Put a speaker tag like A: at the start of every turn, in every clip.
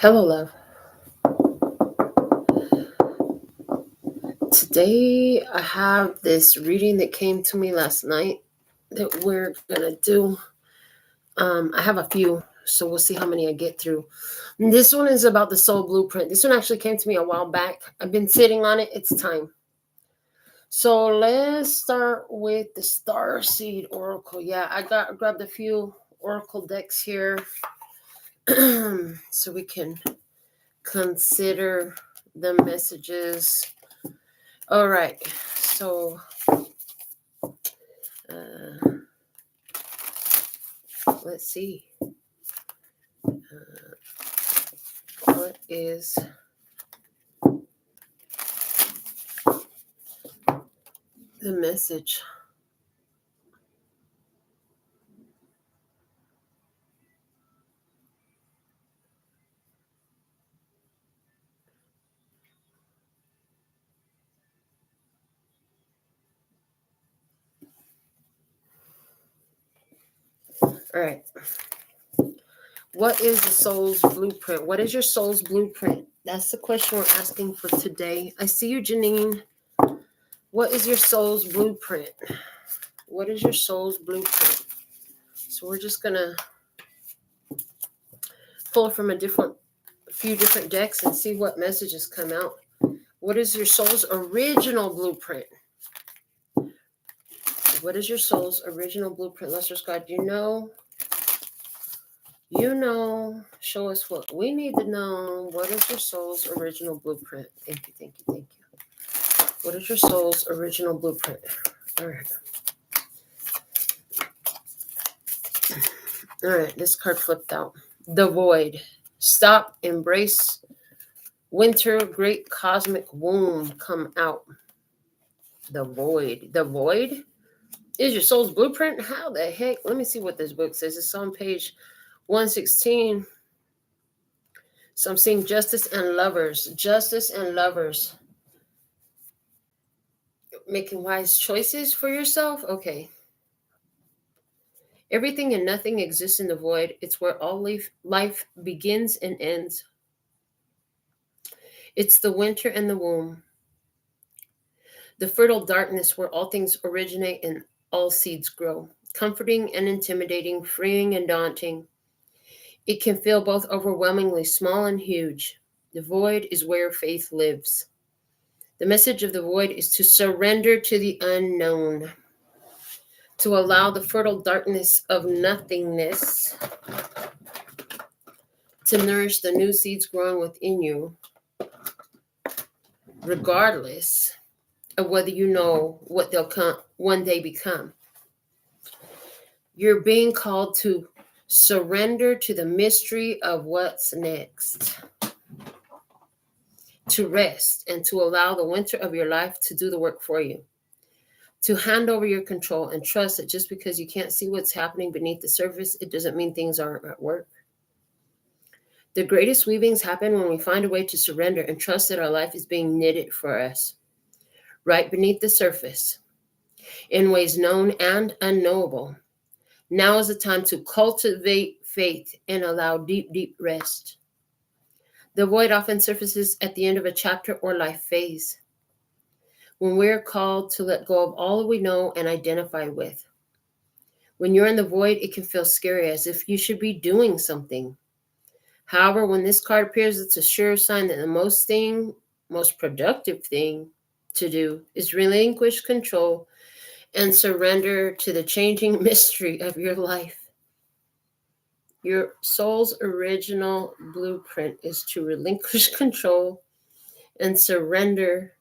A: Hello, love. Today I have this reading that came to me last night that we're gonna do. I have a few, so we'll see how many I get through. And this one is about the soul blueprint. This one actually came to me a while back. I've been sitting on it. It's time. So let's start with the Star Seed Oracle. Yeah, I grabbed a few Oracle decks here so we can consider the messages. All right, so let's see. What is the message? All right. What is the soul's blueprint? What is your soul's blueprint? That's the question we're asking for today. I see you, Janine. What is your soul's blueprint? What is your soul's blueprint? So we're just going to pull from a few different decks and see what messages come out. What is your soul's original blueprint? What is your soul's original blueprint? Lustrous God, you know, show us what we need to know. What is your soul's original blueprint? Thank you. What is your soul's original blueprint? All right, this card flipped out. The void. Stop, embrace winter, great cosmic womb, come out. The void. The void is your soul's blueprint? How the heck? Let me see what this book says. It's on page 116. So I'm seeing justice and lovers. Justice and lovers. Making wise choices for yourself? Okay. Everything and nothing exists in the void. It's where all life begins and ends. It's the winter and the womb. The fertile darkness where all things originate and all seeds grow. Comforting and intimidating, freeing and daunting. It can feel both overwhelmingly small and huge. The void is where faith lives. The message of the void is to surrender to the unknown, to allow the fertile darkness of nothingness to nourish the new seeds growing within you, regardless of whether you know what they'll one day become. You're being called to surrender to the mystery of what's next, to rest and to allow the winter of your life to do the work for you, to hand over your control and trust that just because you can't see what's happening beneath the surface, it doesn't mean things aren't at work. The greatest weavings happen when we find a way to surrender and trust that our life is being knitted for us, right beneath the surface, in ways known and unknowable. Now is the time to cultivate faith and allow deep, deep rest. The void often surfaces at the end of a chapter or life phase, when we're called to let go of all that we know and identify with. When you're in the void, it can feel scary, as if you should be doing something. However, when this card appears, it's a sure sign that the most productive thing to do is relinquish control and surrender to the changing mystery of your life. Your soul's original blueprint is to relinquish control and surrender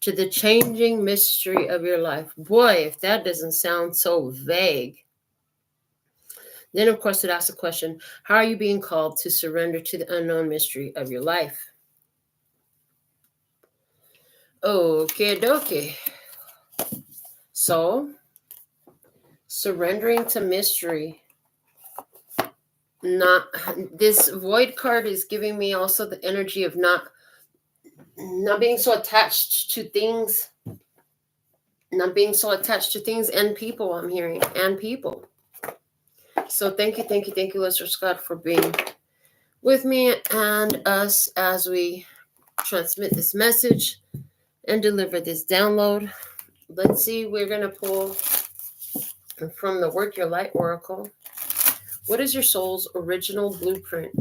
A: to the changing mystery of your life. Boy, if that doesn't sound so vague. Then, of course, it asks the question, how are you being called to surrender to the unknown mystery of your life? Okay, dokie. So, surrendering to mystery. This void card is giving me also the energy of not being so attached to things. Not being so attached to things and people, I'm hearing, and people. So thank you, Luster Scott, for being with me and us as we transmit this message and deliver this download. Let's see, we're going to pull from the Work Your Light Oracle. What is your soul's original blueprint?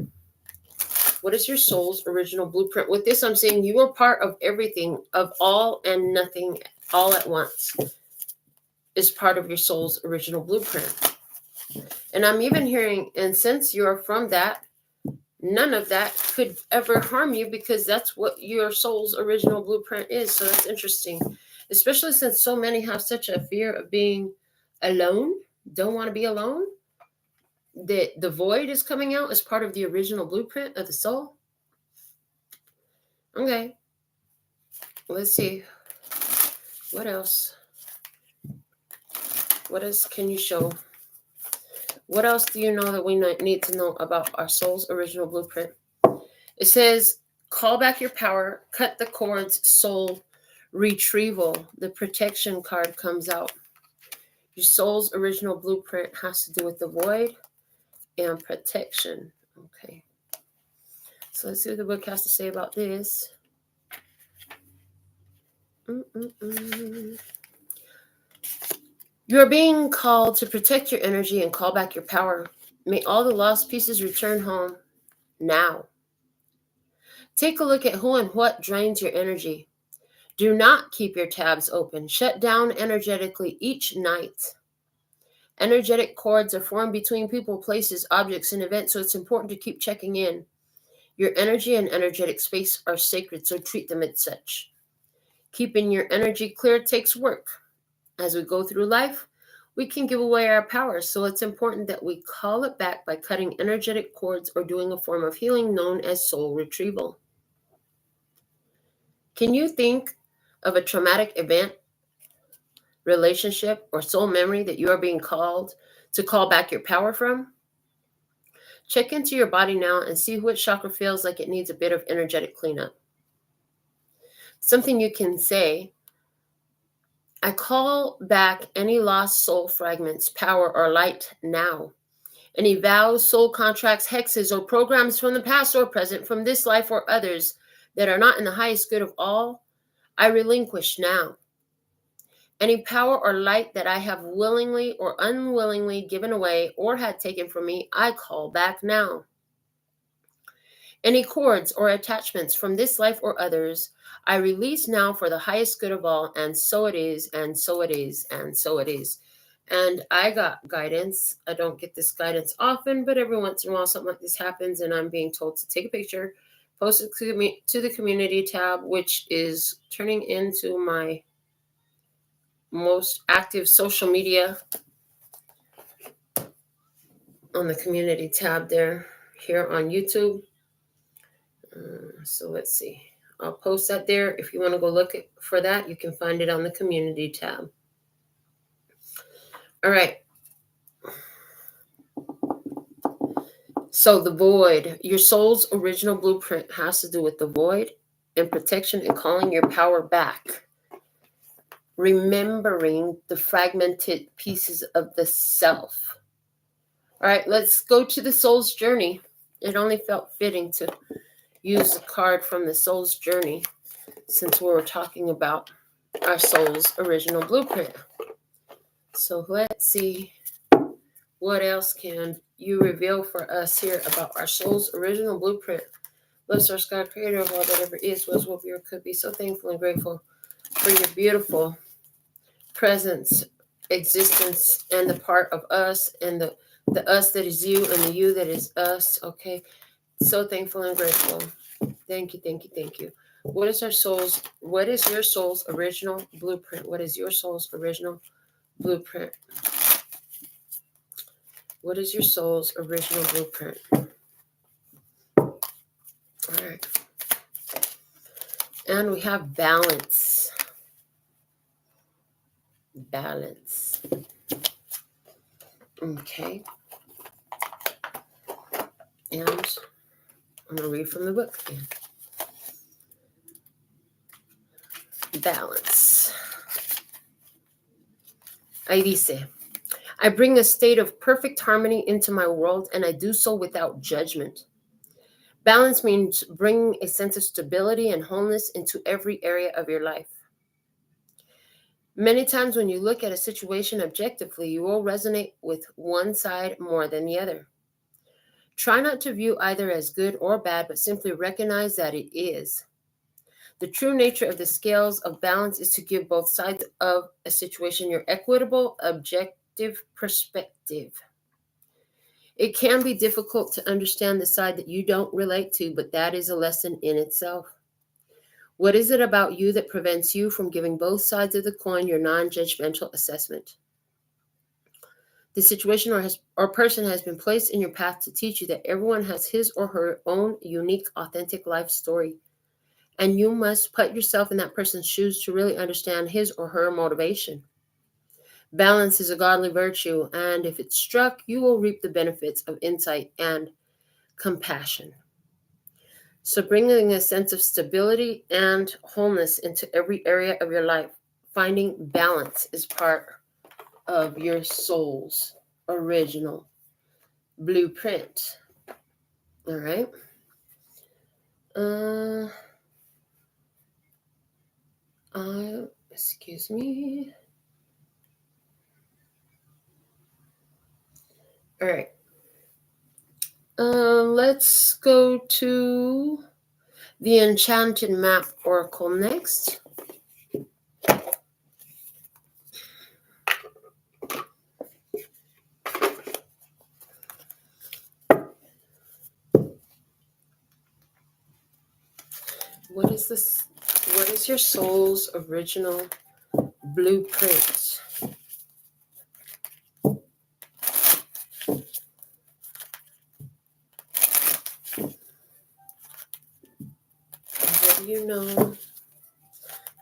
A: What is your soul's original blueprint? With this, I'm saying you are part of everything, of all and nothing, all at once, is part of your soul's original blueprint. And I'm even hearing, and since you're from that, none of that could ever harm you because that's what your soul's original blueprint is. So that's interesting, especially since so many have such a fear of being alone, don't want to be alone. The void is coming out as part of the original blueprint of the soul. Okay. Let's see. What else? What else can you show? What else do you know that we need to know about our soul's original blueprint? It says, call back your power, cut the cords, soul retrieval. The protection card comes out. Your soul's original blueprint has to do with the void and protection. Okay. So let's see what the book has to say about this. You are being called to protect your energy and call back your power. May all the lost pieces return home now. Take a look at who and what drains your energy. Do not keep your tabs open. Shut down energetically each night. Energetic cords are formed between people, places, objects, and events, so it's important to keep checking in. Your energy and energetic space are sacred, so treat them as such. Keeping your energy clear takes work. As we go through life, we can give away our power, so it's important that we call it back by cutting energetic cords or doing a form of healing known as soul retrieval. Can you think of a traumatic event, relationship, or soul memory that you are being called to call back your power from? Check into your body now and see which chakra feels like it needs a bit of energetic cleanup. Something you can say, I call back any lost soul fragments, power, or light now. Any vows, soul contracts, hexes, or programs from the past or present, from this life or others that are not in the highest good of all, I relinquish now. Any power or light that I have willingly or unwillingly given away or had taken from me, I call back now. Any cords or attachments from this life or others, I release now for the highest good of all, and so it is, and so it is, and so it is. And I got guidance. I don't get this guidance often, but every once in a while something like this happens, and I'm being told to take a picture, post it to the community tab, which is turning into my most active social media on the community tab there, here on YouTube. So let's see. I'll post that there. If you want to go look for that, you can find it on the community tab. All right. So the void, your soul's original blueprint has to do with the void and protection and calling your power back. Remembering the fragmented pieces of the self. All right, let's go to the soul's journey. It only felt fitting to use a card from the soul's journey since we were talking about our soul's original blueprint. So let's see, what else can you reveal for us here about our soul's original blueprint? Love source, God, creator of all that ever is, was, will be, or could be. So thankful and grateful for your beautiful presence, existence, and the part of us, and the us that is you, and the you that is us. Okay. So thankful and grateful. Thank you, thank you, thank you. What is your soul's original blueprint? What is your soul's original blueprint? What is your soul's original blueprint? All right. And we have balance. Balance. Okay. And I'm going to read from the book again. Balance. Ahí dice, I bring a state of perfect harmony into my world, and I do so without judgment. Balance means bringing a sense of stability and wholeness into every area of your life. Many times when you look at a situation objectively, you will resonate with one side more than the other. Try not to view either as good or bad, but simply recognize that it is. The true nature of the scales of balance is to give both sides of a situation your equitable, objective perspective. It can be difficult to understand the side that you don't relate to, but that is a lesson in itself. What is it about you that prevents you from giving both sides of the coin your non-judgmental assessment? The situation or person has been placed in your path to teach you that everyone has his or her own unique, authentic life story. And you must put yourself in that person's shoes to really understand his or her motivation. Balance is a godly virtue, and if it's struck, you will reap the benefits of insight and compassion. So bringing a sense of stability and wholeness into every area of your life, finding balance is part of your soul's original blueprint. All right. Excuse me. All right. Let's go to the Enchanted Map Oracle next. What is this? What is your soul's original blueprint? What do you know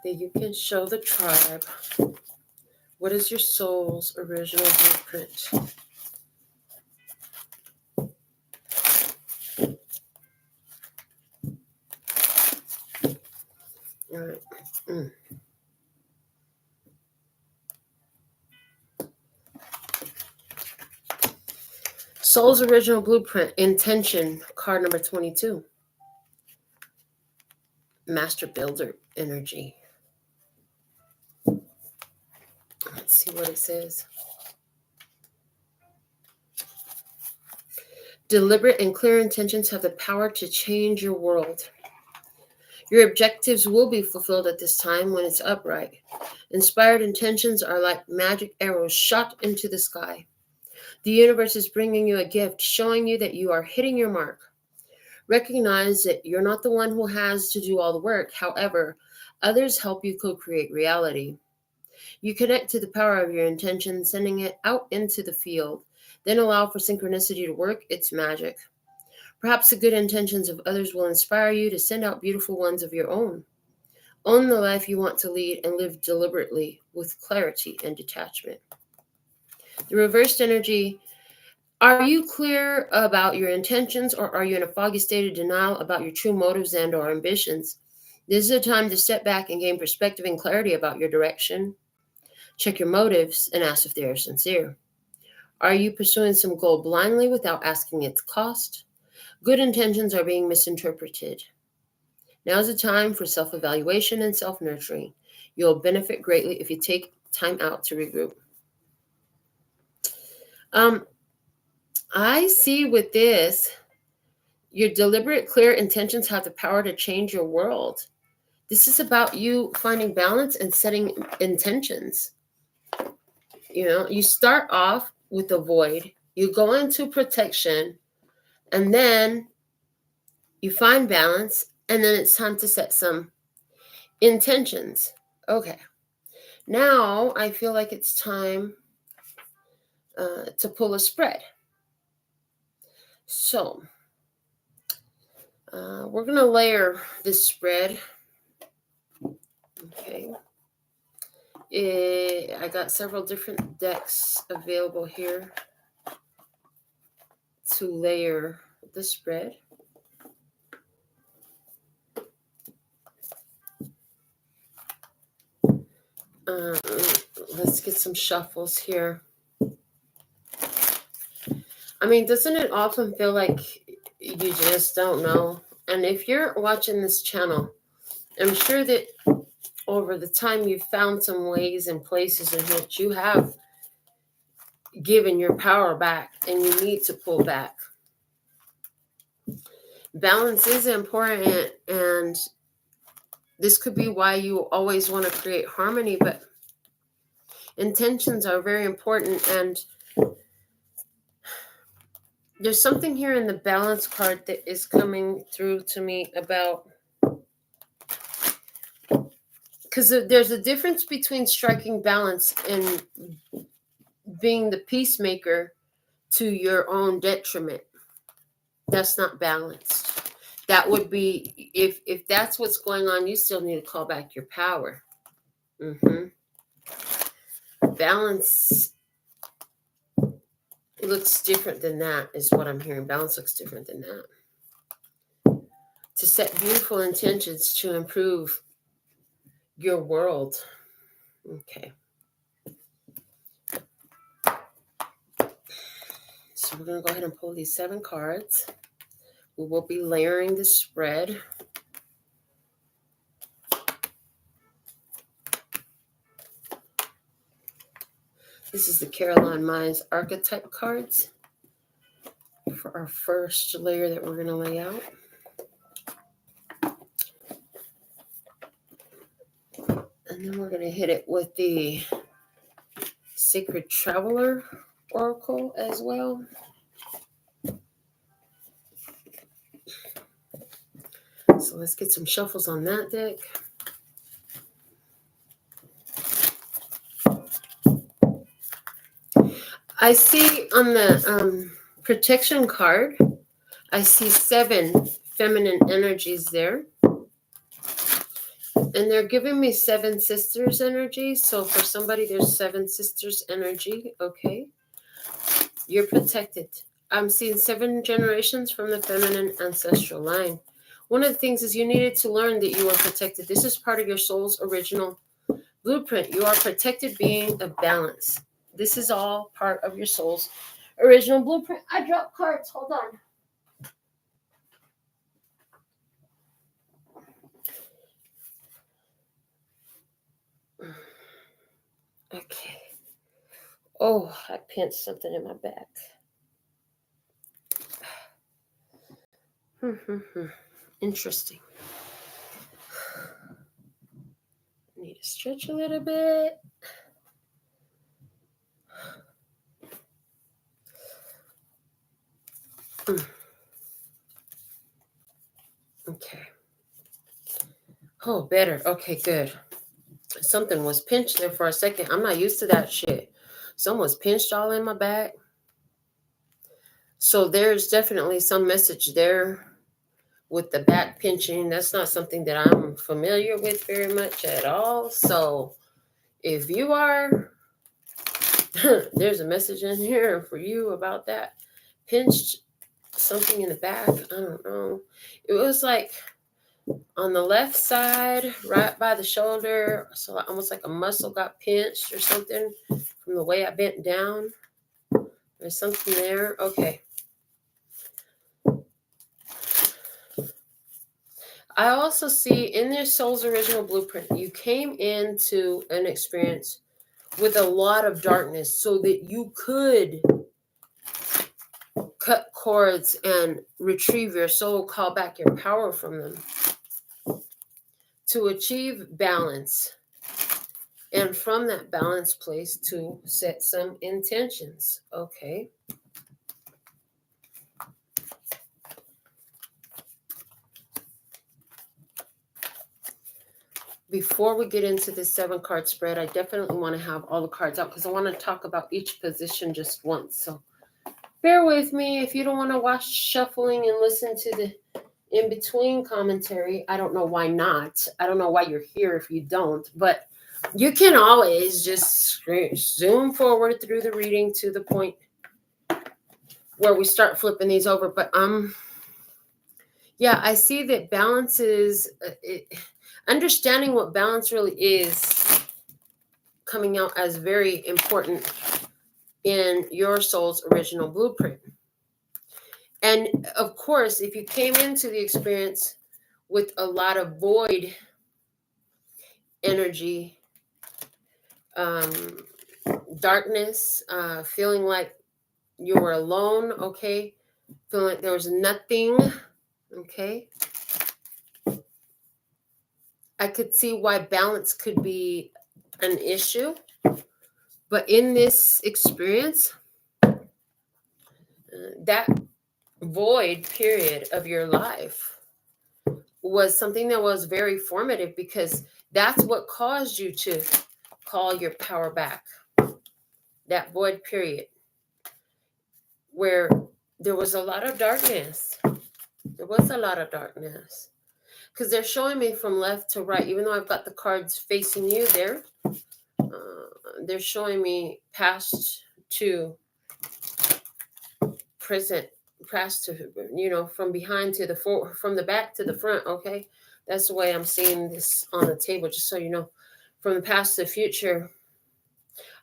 A: that you can show the tribe? What is your soul's original blueprint? All right. Soul's original blueprint, intention, card number 22. Master Builder energy. Let's see what it says. Deliberate and clear intentions have the power to change your world. Your objectives will be fulfilled at this time when it's upright. Inspired intentions are like magic arrows shot into the sky. The universe is bringing you a gift, showing you that you are hitting your mark. Recognize that you're not the one who has to do all the work. However, others help you co-create reality. You connect to the power of your intention, sending it out into the field. Then allow for synchronicity to work its magic. Perhaps the good intentions of others will inspire you to send out beautiful ones of your own. Own the life you want to lead and live deliberately with clarity and detachment. The reversed energy. Are you clear about your intentions, or are you in a foggy state of denial about your true motives and or ambitions? This is a time to step back and gain perspective and clarity about your direction. Check your motives and ask if they are sincere. Are you pursuing some goal blindly without asking its cost? Good intentions are being misinterpreted. Now is the time for self-evaluation and self-nurturing. You'll benefit greatly if you take time out to regroup. I see with this, your deliberate, clear intentions have the power to change your world. This is about you finding balance and setting intentions. You know, you start off with the void, you go into protection, and then you find balance, and then it's time to set some intentions. Okay. Now I feel like it's time to pull a spread. So we're going to layer this spread. Okay. I got several different decks available here to layer the spread. Let's get some shuffles here. I mean, doesn't it often feel like You just don't know. And if you're watching this channel, I'm sure that over the time you've found some ways and places in which you have given your power back and you need to pull back. Balance is important, and this could be why you always want to create harmony, but intentions are very important. And there's something here in the balance card that is coming through to me about, because there's a difference between striking balance and being the peacemaker to your own detriment. That's not balanced. That would be, if that's what's going on, you still need to call back your power. Balance looks different than that, is what I'm hearing. Balance looks different than that. To set beautiful intentions to improve your world. Okay. So we're going to go ahead and pull these 7 cards. We will be layering the spread. This is the Caroline Myers archetype cards for our first layer that we're going to lay out. And then we're going to hit it with the Sacred Traveler Oracle as well. So let's get some shuffles on that deck. I see on the protection card, I see 7 feminine energies there. And they're giving me 7 sisters energy. So for somebody, there's 7 sisters energy. Okay. You're protected. I'm seeing 7 generations from the feminine ancestral line. One of the things is you needed to learn that you are protected. This is part of your soul's original blueprint. You are protected being of balance. This is all part of your soul's original blueprint. I dropped cards. Hold on. Okay. Oh, I pinched something in my back. Interesting. Need to stretch a little bit. Okay. Oh, better. Okay, good. Something was pinched there for a second. I'm not used to that shit. Something was pinched all in my back. So there's definitely some message there with the back pinching. That's not something that I'm familiar with very much at all. So if you are, there's a message in here for you about that. Pinched something in the back. I don't know. It was like on the left side, right by the shoulder. So almost like a muscle got pinched or something from the way I bent down. There's something there. Okay. I also see in their soul's original blueprint, you came into an experience with a lot of darkness so that you could cut cords and retrieve your soul, call back your power from them to achieve balance. And from that balance place to set some intentions. Okay. Before we get into this 7-card spread, I definitely want to have all the cards out because I want to talk about each position just once. So bear with me. If you don't want to watch shuffling and listen to the in-between commentary, I don't know why not. I don't know why you're here if you don't. But you can always just zoom forward through the reading to the point where we start flipping these over. But yeah, I see that balance is... understanding what balance really is coming out as very important in your soul's original blueprint. And of course, if you came into the experience with a lot of void energy, darkness, feeling like you were alone, okay, feeling like there was nothing, okay, I could see why balance could be an issue. But in this experience, that void period of your life was something that was very formative, because that's what caused you to call your power back. That void period where there was a lot of darkness. There was a lot of darkness. Because they're showing me from left to right, even though I've got the cards facing you there, they're showing me past to present, past to, from behind to the front, from the back to the front, okay? That's the way I'm seeing this on the table, just so you know. From the past to the future.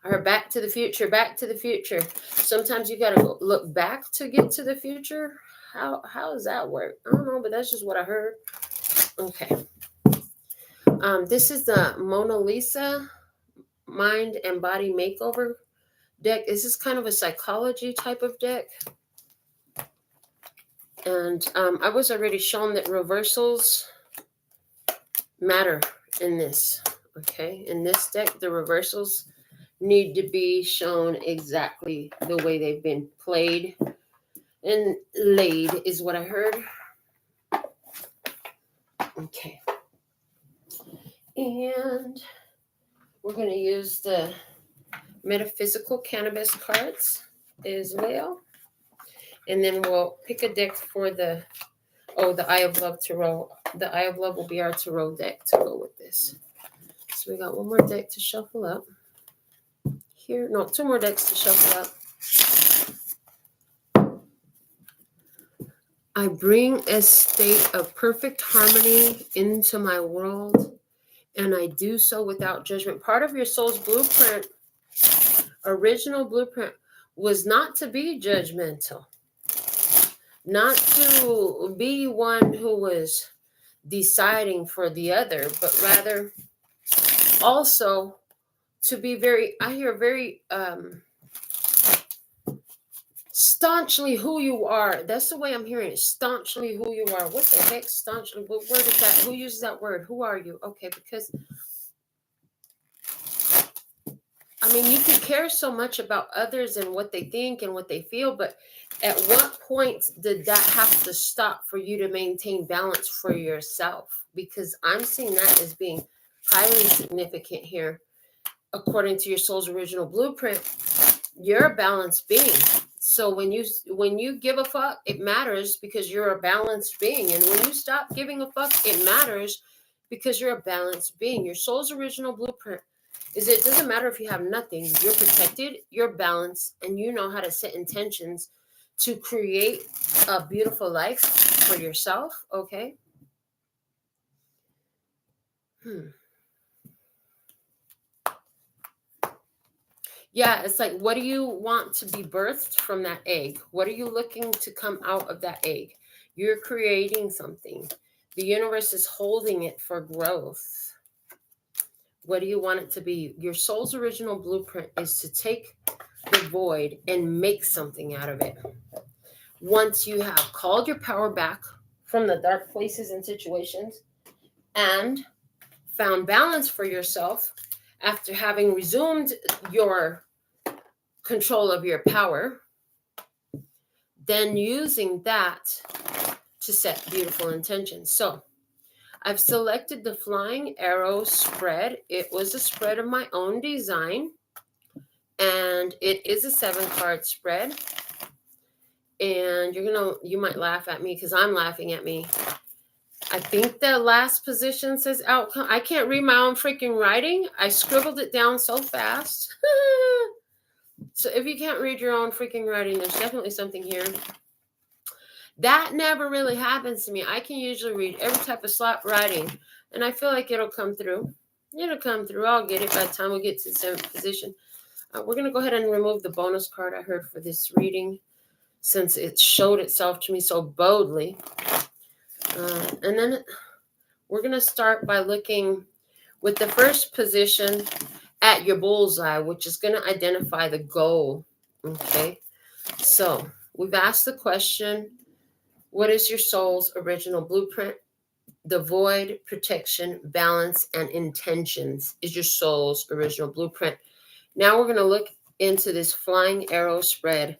A: I heard back to the future, back to the future. Sometimes you got to look back to get to the future. How does that work? I don't know, but that's just what I heard. Okay. This is the Mona Lisa Mind and Body Makeover deck. This is kind of a psychology type of deck. And I was already shown that reversals matter in this. Okay. In this deck, the reversals need to be shown exactly the way they've been played and laid, is what I heard. Okay. And we're going to use the metaphysical cannabis cards as well. And then we'll pick a deck for the Eye of Love Tarot. The Eye of Love will be our Tarot deck to go with this. So we got one more deck to shuffle up. Here, no, two more decks to shuffle up. I bring a state of perfect harmony into my world, and I do so without judgment. Part of your soul's blueprint, original blueprint, was not to be judgmental, not to be one who was deciding for the other, but rather also to be very, I hear very staunchly who you are. That's the way I'm hearing it. Staunchly who you are. What the heck? Staunchly. What word is that? Who uses that word? Who are you? Okay, because I mean, you can care so much about others and what they think and what they feel, but at what point did that have to stop for you to maintain balance for yourself? Because I'm seeing that as being highly significant here. According to your soul's original blueprint, you're a balanced being. So when you give a fuck, it matters because you're a balanced being. And when you stop giving a fuck, it matters because you're a balanced being. Your soul's original blueprint is it doesn't matter if you have nothing. You're protected, you're balanced, and you know how to set intentions to create a beautiful life for yourself, okay? Yeah, it's like, what do you want to be birthed from that egg? What are you looking to come out of that egg? You're creating something. The universe is holding it for growth. What do you want it to be? Your soul's original blueprint is to take the void and make something out of it. Once you have called your power back from the dark places and situations and found balance for yourself after having resumed your control of your power, then using that to set beautiful intentions. So I've selected the Flying Arrow spread. It was a spread of my own design, and it is a 7-card spread. And you might laugh at me because I'm laughing at me. I think the last position says outcome. I can't read my own freaking writing. I scribbled it down so fast. So if you can't read your own freaking writing, there's definitely something here. That never really happens to me. I can usually read every type of slap writing, and I feel like it'll come through. It'll come through. I'll get it by the time we get to the 7th position. We're going to go ahead and remove the bonus card I heard for this reading. since it showed itself to me so boldly. And then we're going to start by looking with the first position at your bullseye, which is going to identify the goal. Okay, so we've asked the question, what is your soul's original blueprint? The void, protection, balance, and intentions is your soul's original blueprint. Now we're going to look into this flying arrow spread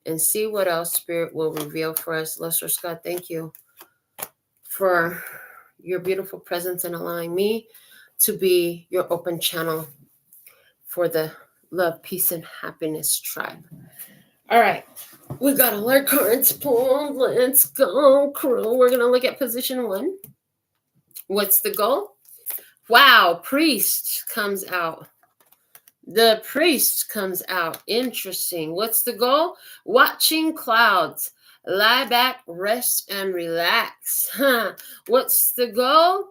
A: and see what else Spirit will reveal for us. Lesser Scott, thank you for your beautiful presence and allowing me to be your open channel for the love, peace, and happiness tribe. All right, we got all our cards pulled. Let's go, crew. We're going to look at position 1. What's the goal? Wow, priest comes out. The priest comes out. Interesting. What's the goal? Watching clouds. Lie back, rest, and relax. What's the goal?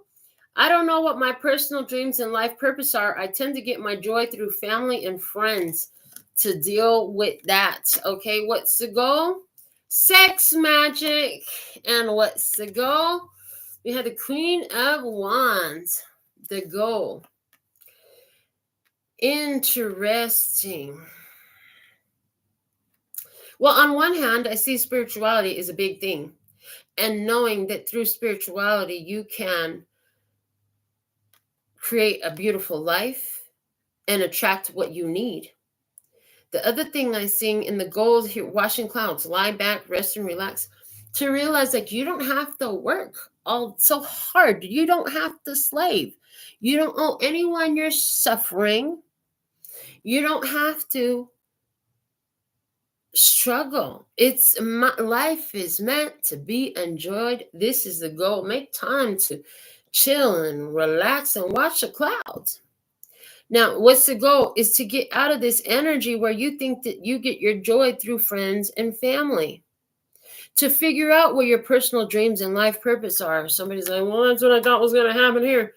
A: I don't know what my personal dreams and life purpose are. I tend to get my joy through family and friends to deal with that. Okay, what's the goal? Sex magic. And what's the goal? We had the Queen of Wands. The goal. Interesting. Well, on one hand, I see spirituality is a big thing. And knowing that through spirituality, you can create a beautiful life and attract what you need. The other thing I see in the goals here, watching clouds, lie back, rest, and relax, to realize like you don't have to work all so hard. You don't have to slave. You don't owe anyone your suffering. You don't have to struggle. Life is meant to be enjoyed. This is the goal. Make time to chill and relax and watch the clouds. Now, what's the goal? Is to get out of this energy where you think that you get your joy through friends and family. To figure out what your personal dreams and life purpose are. Somebody's like, well, that's what I thought was going to happen here.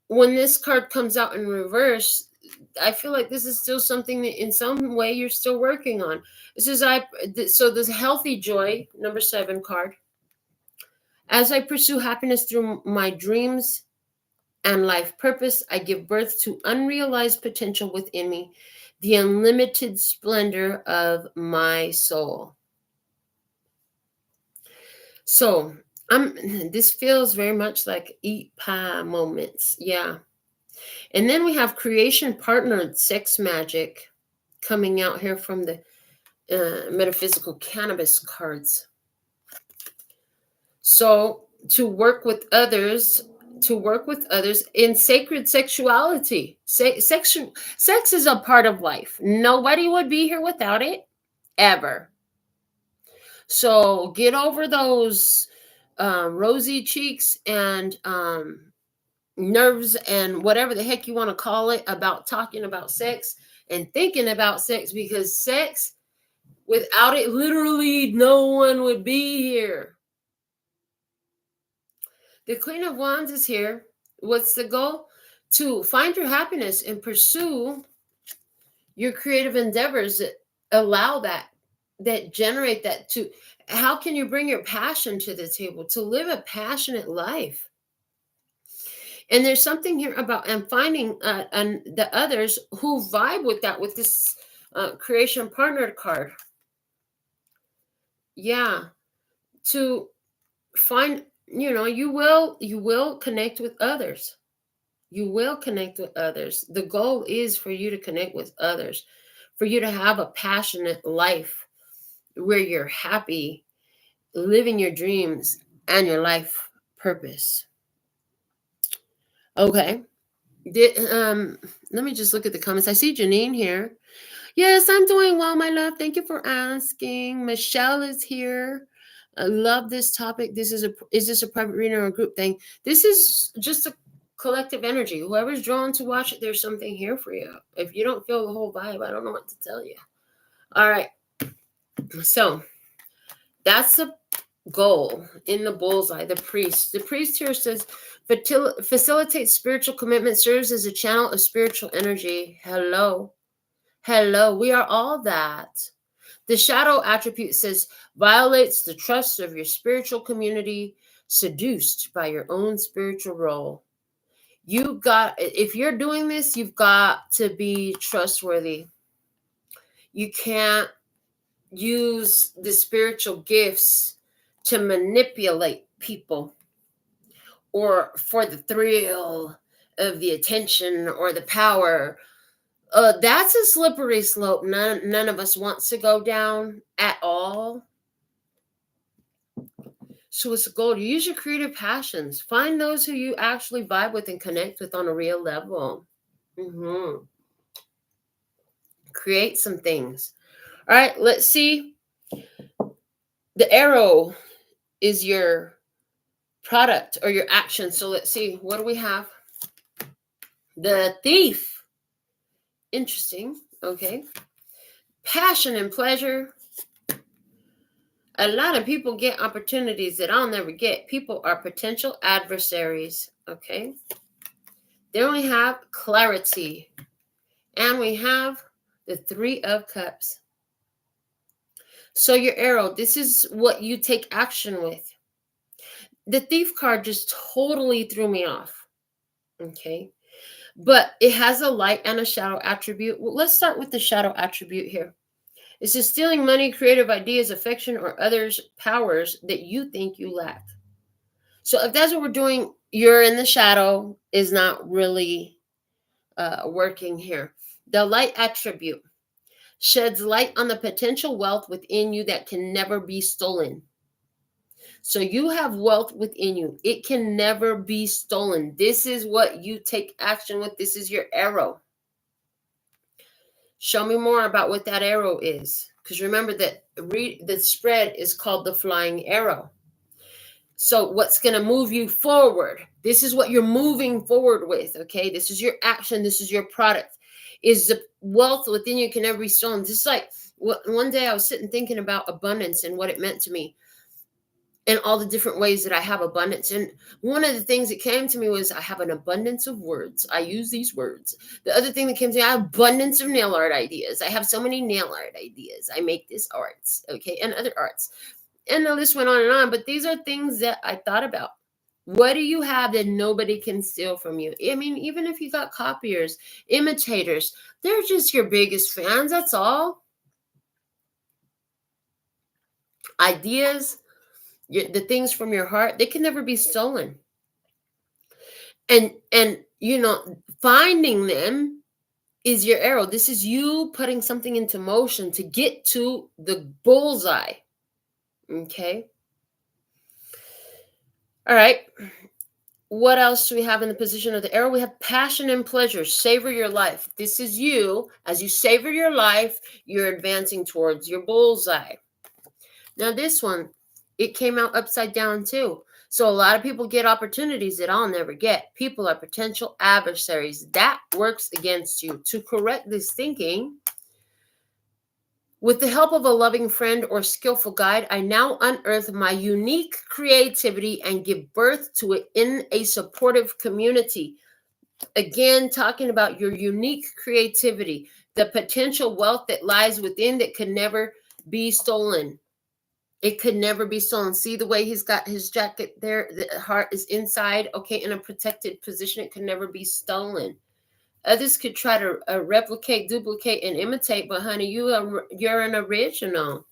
A: When this card comes out in reverse, I feel like this is still something that in some way you're still working on. So this healthy joy, number 7 card. As I pursue happiness through my dreams and life purpose, I give birth to unrealized potential within me, the unlimited splendor of my soul. So this feels very much like eat pie moments. Yeah. And then we have creation partnered sex magic coming out here from the metaphysical cannabis cards. So to work with others in sacred sexuality. Sex is a part of life. Nobody would be here without it, ever. So get over those rosy cheeks and nerves and whatever the heck you want to call it about talking about sex and thinking about sex, because sex, without it, literally no one would be here. The Queen of Wands is here. What's the goal? To find your happiness and pursue your creative endeavors that allow that generate that. To how can you bring your passion to the table to live a passionate life? And there's something here about finding and the others who vibe with that, with this creation partner card. Yeah, to find, you will connect with others. You will connect with others. The goal is for you to connect with others, for you to have a passionate life where you're happy, living your dreams and your life purpose. Okay. Let me just look at the comments. I see Janine here. Yes, I'm doing well, my love. Thank you for asking. Michelle is here. I love this topic. Is this a private reading or a group thing? This is just a collective energy. Whoever's drawn to watch it, there's something here for you. If you don't feel the whole vibe, I don't know what to tell you. All right. So that's the goal in the bullseye. The priest here says, facilitates spiritual commitment, serves as a channel of spiritual energy. Hello. We are all that. The shadow attribute says violates the trust of your spiritual community, seduced by your own spiritual role. If you're doing this, you've got to be trustworthy. You can't use the spiritual gifts to manipulate people or for the thrill of the attention or the power. That's a slippery slope none of us wants to go down at all. So it's a goal to use your creative passions. Find those who you actually vibe with and connect with on a real level. Create some things. All right, let's see. The arrow is your product or your action. So let's see. What do we have? The thief. Interesting. Okay. Passion and pleasure. A lot of people get opportunities that I'll never get. People are potential adversaries. Okay. Then we have clarity. And we have the 3 of Cups. So your arrow, this is what you take action with. The thief card just totally threw me off. Okay. But it has a light and a shadow attribute. Well, let's start with the shadow attribute here. It says stealing money, creative ideas, affection, or others' powers that you think you lack. So if that's what we're doing, you're in the shadow is not really working here. The light attribute sheds light on the potential wealth within you that can never be stolen. So you have wealth within you. It can never be stolen. This is what you take action with. This is your arrow. Show me more about what that arrow is. Because remember that the spread is called the flying arrow. So what's going to move you forward? This is what you're moving forward with, okay? This is your action. This is your product. Is the wealth within you can never be stolen. Just like one day I was sitting thinking about abundance and what it meant to me. And all the different ways that I have abundance. And one of the things that came to me was I have an abundance of words. I use these words. The other thing that came to me, I have abundance of nail art ideas. I have so many nail art ideas. I make this arts, okay, and other arts. And the list went on and on. But these are things that I thought about. What do you have that nobody can steal from you? I mean, even if you got copiers, imitators, they're just your biggest fans. That's all. Ideas. The things from your heart, they can never be stolen. And finding them is your arrow. This is you putting something into motion to get to the bullseye. Okay. All right. What else do we have in the position of the arrow? We have passion and pleasure. Savor your life. This is you. As you savor your life, you're advancing towards your bullseye. Now this one, it came out upside down too. So a lot of people get opportunities that I'll never get. People are potential adversaries. That works against you. To correct this thinking, with the help of a loving friend or skillful guide, I now unearth my unique creativity and give birth to it in a supportive community. Again, talking about your unique creativity, the potential wealth that lies within that could never be stolen. It could never be stolen. See the way he's got his jacket there? The heart is inside, okay, in a protected position. It could never be stolen. Others could try to replicate, duplicate, and imitate, but honey, you're an original.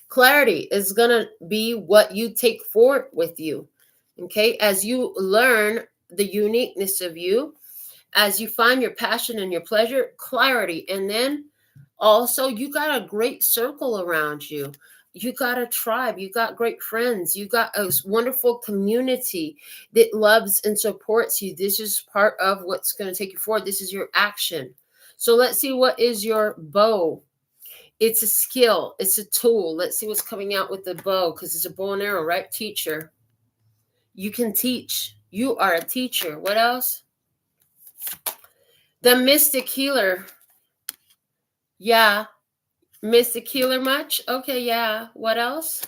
A: Clarity is going to be what you take forward with you, okay? As you learn the uniqueness of you, as you find your passion and your pleasure, clarity. And then also, you got a great circle around you. You got a tribe. You got great friends. You got a wonderful community that loves and supports you. This is part of what's going to take you forward. This is your action. So let's see, what is your bow? It's a skill. It's a tool. Let's see what's coming out with the bow, because it's a bow and arrow, right? Teacher. You can teach. You are a teacher. What else? The mystic healer. Yeah. Mystic healer much? Okay, yeah. What else?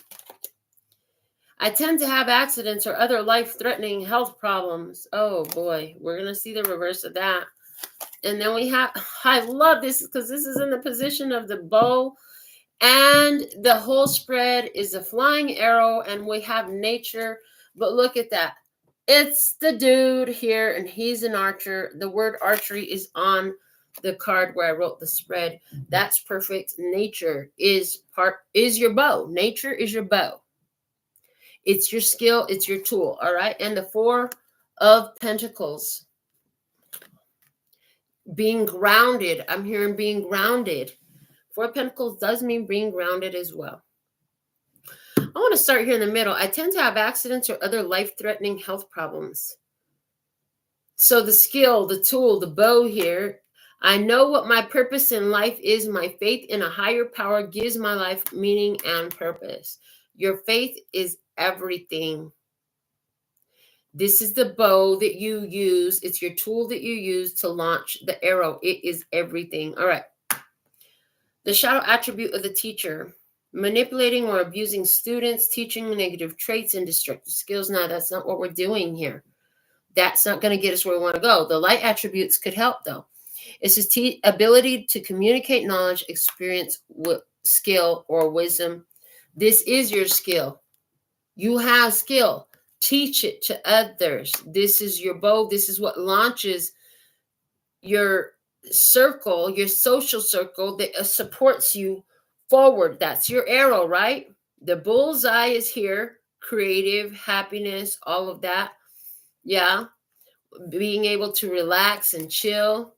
A: I tend to have accidents or other life-threatening health problems. Oh, boy. We're going to see the reverse of that. And then we have, I love this because this is in the position of the bow. And the whole spread is a flying arrow, and we have nature. But look at that. It's the dude here, and he's an archer. The word archery is on the card where I wrote the spread. That's perfect. Nature is your bow. Nature is your bow. It's your skill. It's your tool. All right. And the Four of Pentacles. Being grounded. I'm hearing being grounded. Four of Pentacles does mean being grounded as well. I want to start here in the middle. I tend to have accidents or other life-threatening health problems. So the skill, the tool, the bow here, I know what my purpose in life is. My faith in a higher power gives my life meaning and purpose. Your faith is everything. This is the bow that you use. It's your tool that you use to launch the arrow. It is everything. All right. The shadow attribute of the teacher. Manipulating or abusing students, teaching negative traits and destructive skills. Now, that's not what we're doing here. That's not going to get us where we want to go. The light attributes could help, though. It's just ability to communicate knowledge, experience, skill, or wisdom. This is your skill. You have skill. Teach it to others. This is your bow. This is what launches your circle, your social circle that supports you forward. That's your arrow, right? The bullseye is here. Creative, happiness, all of that. Yeah. Being able to relax and chill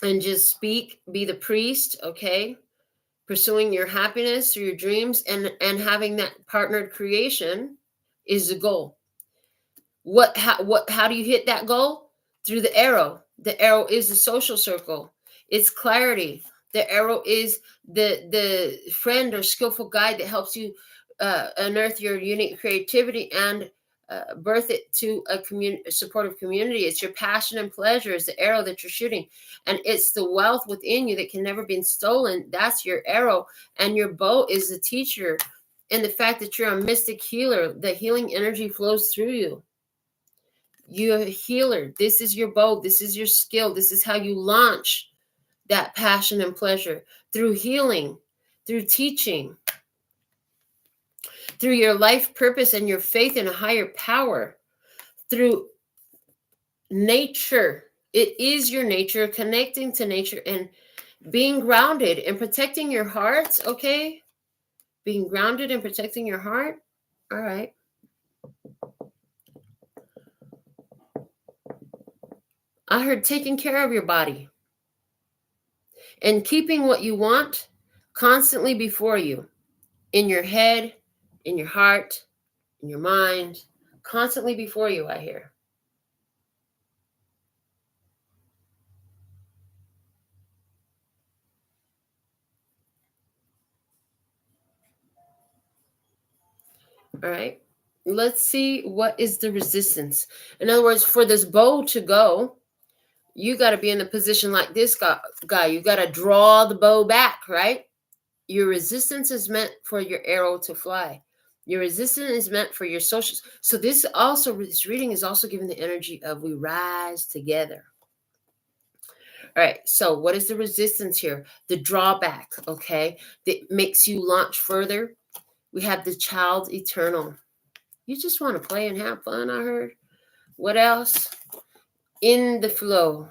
A: and just speak, be the priest, okay? Pursuing your happiness through your dreams and having that partnered creation is the goal. How do you hit that goal? Through the arrow. The arrow is the social circle. It's clarity. The arrow is the friend or skillful guide that helps you unearth your unique creativity and birth it to a supportive community. It's your passion and pleasure. It's the arrow that you're shooting. And it's the wealth within you that can never be stolen. That's your arrow. And your bow is the teacher. And the fact that you're a mystic healer, the healing energy flows through you. You're a healer. This is your bow. This is your skill. This is how you launch that passion and pleasure through healing, through teaching, through your life purpose and your faith in a higher power, through nature. It is your nature, connecting to nature and being grounded and protecting your heart, okay? Being grounded and protecting your heart. All right. I heard taking care of your body and keeping what you want constantly before you, in your head, in your heart, in your mind, constantly before you, I hear. All right. Let's see what is the resistance. In other words, for this bow to go, you got to be in a position like this guy. You got to draw the bow back, right? Your resistance is meant for your arrow to fly. Your resistance is meant for your socials. So this reading is also giving the energy of we rise together. All right. So what is the resistance here? The drawback, okay, that makes you launch further. We have the child eternal. You just want to play and have fun, I heard. What else? In the flow.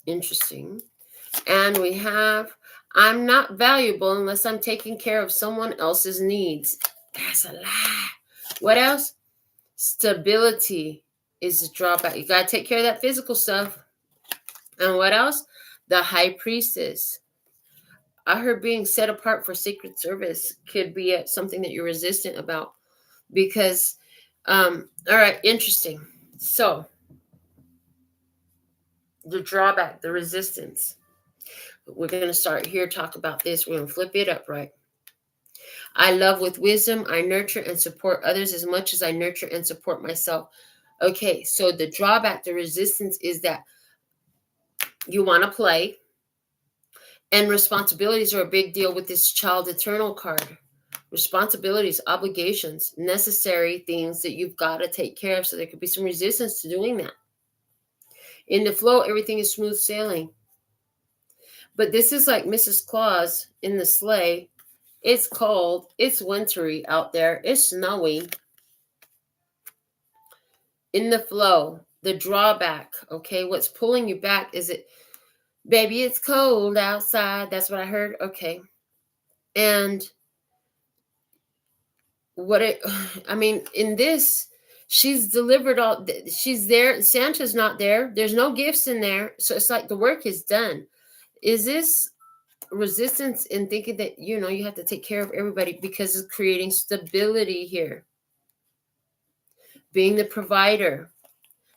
A: Interesting. And we have, I'm not valuable unless I'm taking care of someone else's needs. That's a lie. What else? Stability is the drawback. You got to take care of that physical stuff. And what else? The high priestess. I heard being set apart for sacred service could be something that you're resistant about because, all right, interesting. So the drawback, the resistance. We're going to start here, talk about this. We're going to flip it up, right? I love with wisdom. I nurture and support others as much as I nurture and support myself. Okay, so the drawback, the resistance is that you want to play. And responsibilities are a big deal with this child eternal card. Responsibilities, obligations, necessary things that you've got to take care of. So there could be some resistance to doing that. In the flow, everything is smooth sailing. But this is like Mrs. Claus in the sleigh. It's cold. It's wintry out there. It's snowy. In the flow, the drawback, okay? What's pulling you back is it, baby, it's cold outside. That's what I heard. Okay. And in this, she's delivered all, she's there. Santa's not there. There's no gifts in there. So it's like the work is done. Is this resistance in thinking that, you have to take care of everybody because it's creating stability here? Being the provider,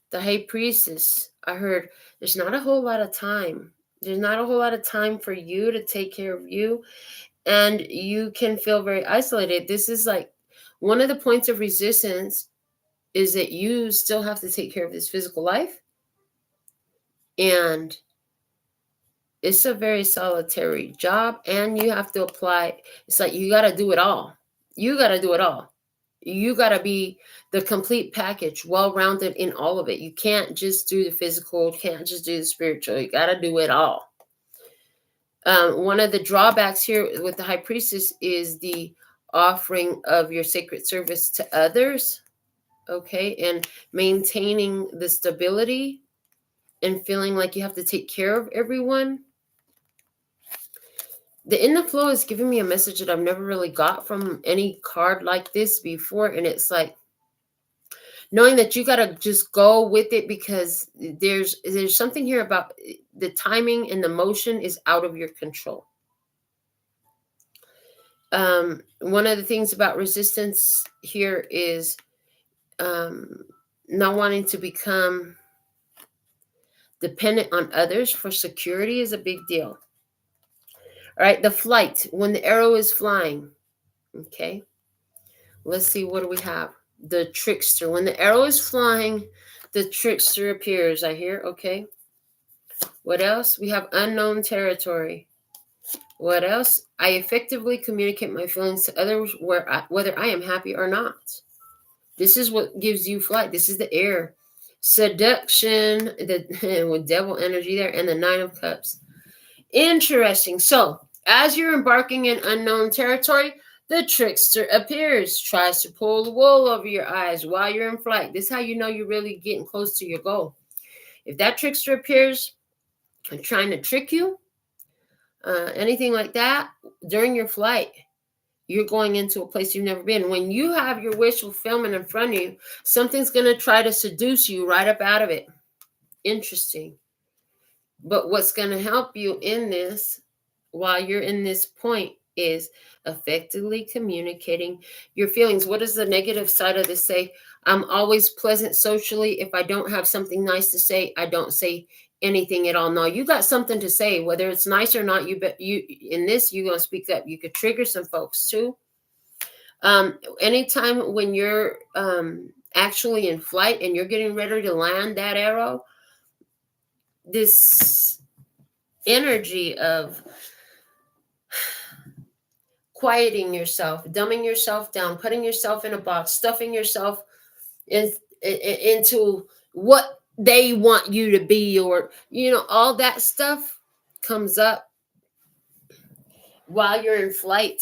A: the high priestess, I heard there's not a whole lot of time. There's not a whole lot of time for you to take care of you. And you can feel very isolated. This is like one of the points of resistance is that you still have to take care of this physical life. And it's a very solitary job. And you have to apply. It's like you got to do it all. You got to do it all. You got to be the complete package, well-rounded in all of it. You can't just do the physical. You can't just do the spiritual. You got to do it all. One of the drawbacks here with the high priestess is the offering of your sacred service to others, okay, and maintaining the stability and feeling like you have to take care of everyone. The in the flow is giving me a message that I've never really got from any card like this before, and it's like knowing that you got to just go with it because there's something here about the timing and the motion is out of your control. One of the things about resistance here is not wanting to become dependent on others for security is a big deal. All right, the flight, when the arrow is flying. Okay, let's see, what do we have? The trickster. When the arrow is flying, the trickster appears, I hear. Okay. What else? We have unknown territory. What else? I effectively communicate my feelings to others whether I am happy or not. This is what gives you flight. This is the air. Seduction, with devil energy there, and the 9 of Cups. Interesting. So, as you're embarking in unknown territory, the trickster appears, tries to pull the wool over your eyes while you're in flight. This is how you know you're really getting close to your goal. If that trickster appears and trying to trick you, anything like that, during your flight, you're going into a place you've never been. When you have your wish fulfillment in front of you, something's going to try to seduce you right up out of it. Interesting. But what's going to help you in this, while you're in this point, is effectively communicating your feelings. What does the negative side of this say? I'm always pleasant socially. If I don't have something nice to say, I don't say anything at all. No, you got something to say, whether it's nice or not. You in this, you're going to speak up. You could trigger some folks too. Anytime when you're actually in flight and you're getting ready to land that arrow, this energy of quieting yourself, dumbing yourself down, putting yourself in a box, stuffing yourself into what they want you to be, or all that stuff comes up while you're in flight.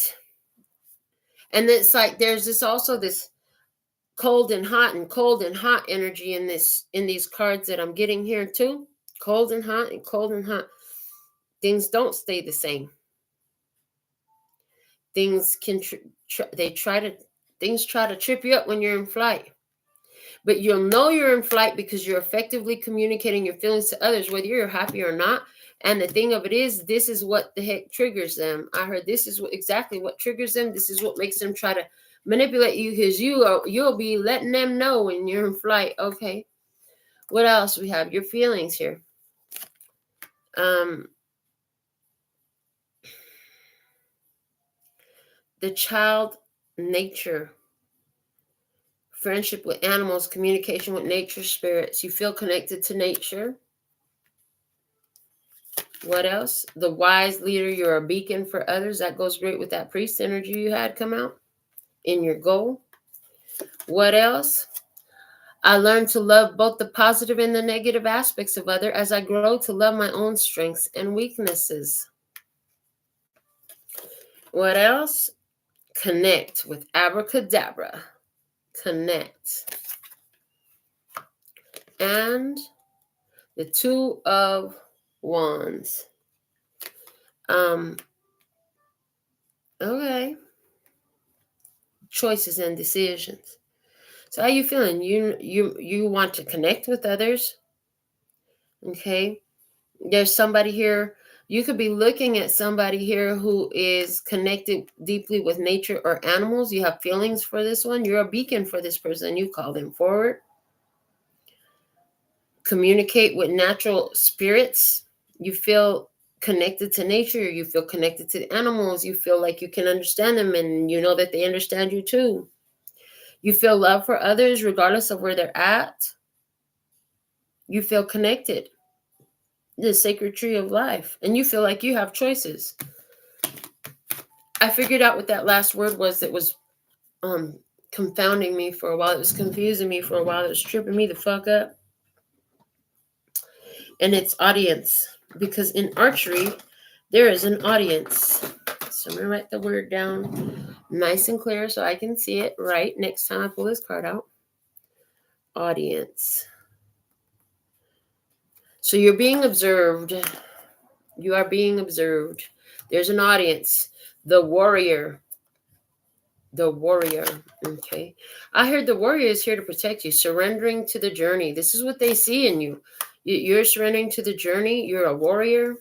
A: And it's like there's this cold and hot energy in these cards that I'm getting here too. Cold and hot and cold and hot. Things don't stay the same. Things can try to trip you up when you're in flight. But you'll know you're in flight because you're effectively communicating your feelings to others, whether you're happy or not. And the thing of it is, this is what the heck triggers them. I heard this is exactly what triggers them. This is what makes them try to manipulate you, because you'll be letting them know when you're in flight. Okay. What else we have? Your feelings here. The child nature. Friendship with animals, communication with nature spirits. You feel connected to nature. What else? The wise leader. You're a beacon for others. That goes great with that priest energy you had come out in your goal. What else? I learn to love both the positive and the negative aspects of others as I grow to love my own strengths and weaknesses. What else? Connect with abracadabra. Connect. And the Two of Wands. Okay. Choices and decisions. So how you feeling? You want to connect with others. Okay. There's somebody here. You could be looking at somebody here who is connected deeply with nature or animals. You have feelings for this one. You're a beacon for this person. You call them forward. Communicate with natural spirits. You feel connected to nature. You feel connected to the animals. You feel like you can understand them and you know that they understand you too. You feel love for others regardless of where they're at. You feel connected. The sacred tree of life. And you feel like you have choices. I figured out what that last word was that was confounding me for a while. It was confusing me for a while. It was tripping me the fuck up. And it's audience. Because in archery, there is an audience. So I'm going to write the word down nice and clear so I can see it right next time I pull this card out. Audience. So you're being observed. You are being observed. There's an audience. The warrior. The warrior. Okay. I heard the warrior is here to protect you, surrendering to the journey. This is what they see in you. You're surrendering to the journey. You're a warrior.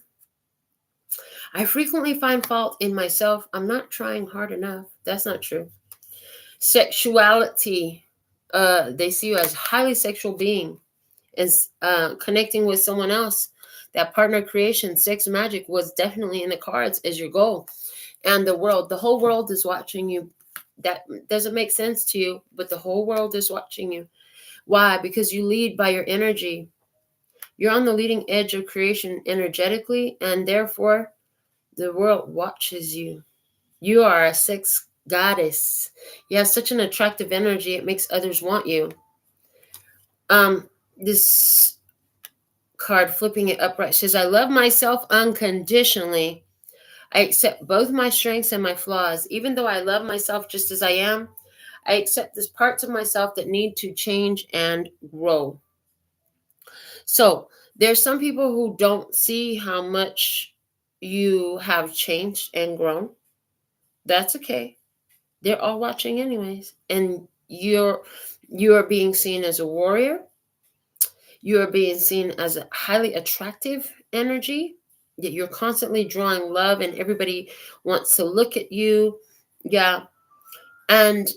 A: I frequently find fault in myself. I'm not trying hard enough. That's not true. Sexuality. They see you as a highly sexual being. And connecting with someone else. That partner creation, sex magic was definitely in the cards as your goal. And the world, the whole world is watching you. That doesn't make sense to you, but the whole world is watching you. Why? Because you lead by your energy. You're on the leading edge of creation energetically, and therefore the world watches you. You are a sex goddess. You have such an attractive energy, it makes others want you. This card, flipping it upright, says, I love myself unconditionally. I accept both my strengths and my flaws. Even though I love myself just as I am, I accept these parts of myself that need to change and grow. So there's some people who don't see how much you have changed and grown. That's okay. They're all watching anyways. And you're being seen as a warrior. You are being seen as a highly attractive energy. That you're constantly drawing love and everybody wants to look at you. Yeah. And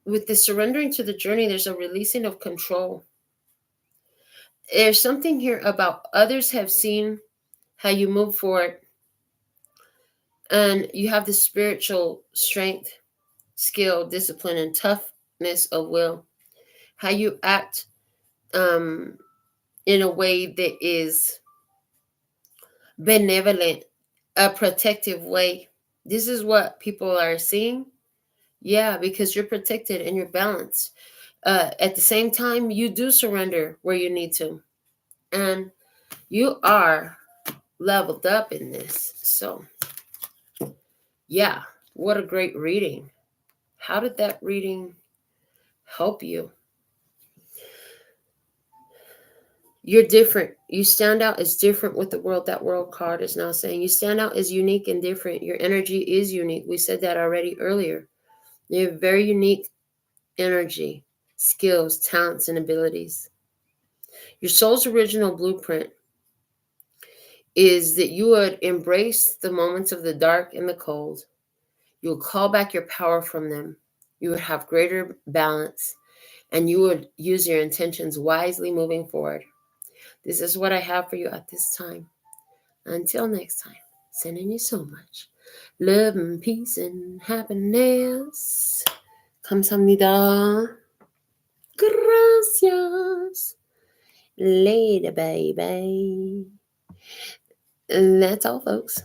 A: with the surrendering to the journey, there's a releasing of control. There's something here about others have seen how you move forward. And you have the spiritual strength, skill, discipline, and toughness of will. How you act in a way that is benevolent, a protective way. This is what people are seeing. Yeah, because you're protected and you're balanced. At the same time, you do surrender where you need to. And you are leveled up in this. So, yeah, what a great reading. How did that reading help you? You're different. You stand out as different with the world. That world card is now saying you stand out as unique and different. Your energy is unique. We said that already earlier. You have very unique energy, skills, talents, and abilities. Your soul's original blueprint is that you would embrace the moments of the dark and the cold. You would call back your power from them. You would have greater balance, and you would use your intentions wisely moving forward. This is what I have for you at this time. Until next time, sending you so much love and peace and happiness. 감사합니다. Gracias. Later, baby. And that's all, folks.